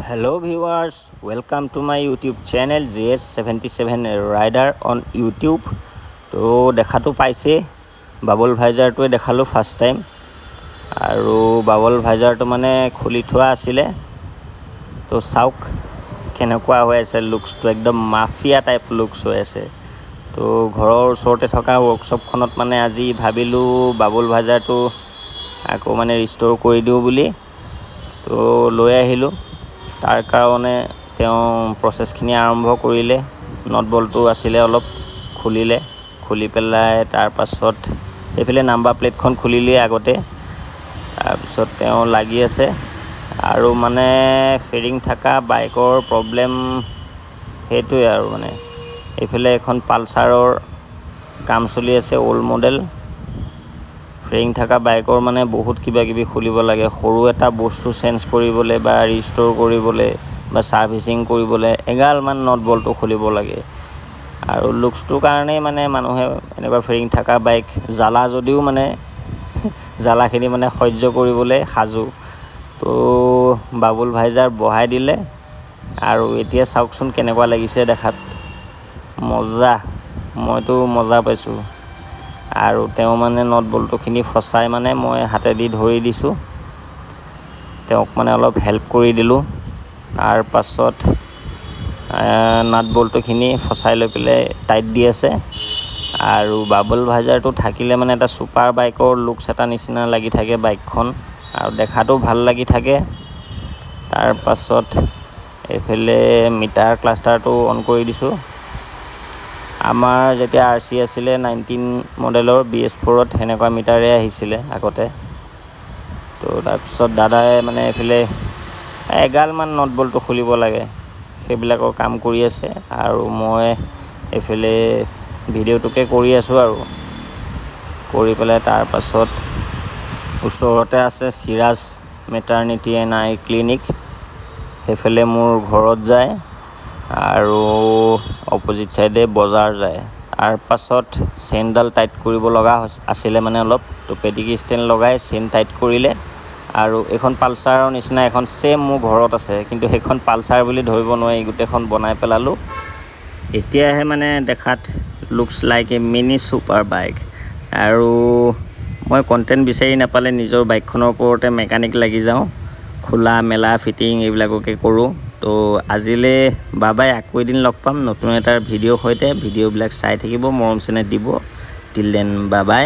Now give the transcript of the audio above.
Hello viewers, welcome to my YouTube channel GS77 Rider on YouTube. তো দেখাটো পাইছে bubble ভাইজাৰটো দেখালো ফাৰ্স্ট টাইম আৰু বাবল ভাইজাৰটো মানে খুলি থোৱা আছিল তো চাওক কেনেকুৱা হৈ আছে লুকসটো একদম মাফিয়া টাইপ লুকস হৈ আছে তো ঘৰৰ ওচৰতে থকা ওৱৰ্কশ্বপখনত মানে আজি ভাবিলো বাবল ভাইজাৰটো আকৌ মানে ৰিস্টোৰ কৰি দিও বুলি তো লৈ আহিলো তাৰ কাৰণে তেওঁ প্ৰসেসখিনি আৰম্ভ কৰিলে নট বলটো আছিল অলপ খুলি পেলাই তাৰ পাছত এফালে নাম্বাৰ প্লেটখন খুলিলে আগতে তাৰ পিছত তেওঁ লাগি আছে আৰু মানে ফেৰিং থাকা বাইকৰ প্ৰবলেম হেতুই আৰু মানে এফালে এখন পালসাৰৰ কাম চলি আছে ওল্ড মডেল ফ্ৰেইং থাকা বাইকৰ মানে বহুত কিবা কিবি খুলিব লাগে সৰু এটা বস্তু চেঞ্জ কৰিবলে বা ৰিস্টোৰ কৰিবলে বা সাৰ্ভিসিং কৰিবলে এগাল মান নট বলটো খুলিব লাগে আৰু লুকসটো কাৰণে মানে মানুহে এনেকুৱা ফ্ৰেইং থাকা বাইক জালা যদিও মানে জালাখিনি মানে সহ্য কৰিবলে সাজু তো বাবুল ভাইজাৰ বহাই দিলে আৰু এতিয়া চাওকচোন কেনেকুৱা লাগিছে দেখাত মজা মইতো মজা পাইছো আৰু তেওঁ মানে নট বলটোখিনি ফসাই মানে মই হাতে দি ধৰি দিছো তেওঁক মানে অলপ হেল্প কৰি দিলো তাৰ পাছত নাট বলটোখিনি ফসাই লৈ পেলে টাইট দি আছে আৰু বাবল ভাইজাৰটো থাকিলে মানে এটা সুপাৰ বাইকৰ লুকস এটা নিচিনা লাগি থাকে বাইকখন আৰু দেখাটো ভাল লাগি থাকে তাৰ পাছত এফালে মিটাৰ ক্লাষ্টাৰটো অন কৰি দিছো আমাৰ যেতিয়া আৰসি আছিল 19 মডেলৰ BS4ত হেনেকুৱা মিটাৰে আহিছিল আগতে তো তাৰ পিছত দাদাই মানে এফালে এগাল মান নট বলটো খুলিব লাগে সেইবিলাকৰ কাম কৰি আছে আৰু মই এফালে ভিডিওটোকে কৰি আছো আৰু কৰি পেলাই তাৰ পাছত ওচৰতে আছে Siraj maternity and I clinic হেফালে মোৰ ঘৰত যায় আৰু অপোজিট সাইডে বজাৰ যায় তাৰ পাছত চেনডাল টাইট কৰিব লগা আছিল মানে অলপ তো পেডিকি ষ্টেণ্ড লগাই চেন টাইট কৰিলে আৰু এখন পালসাৰৰ নিচিনা এখন সেম মোৰ ঘৰত আছে কিন্তু সেইখন পালসাৰ বুলি ধৰিব নোৱাৰি গুটেখন বনাই পেলালো এতিয়াহে মানে দেখাত looks like a mini super bike আৰু মই কন্টেন্ট বিচাৰি নাপালে নিজৰ বাইকখনৰ ওপৰতে মেকানিক লাগি যাওঁ খোলা মেলা ফিটিং এইবিলাককে কৰো তো আজিলে বাবাই আকৌ এদিন লগ পাম নতুন এটা ভিডিঅ' সৈতে ভিডিঅ'বিলাক চাই থাকিব মৰম চেনেহ দিব টিল দেন বাবাই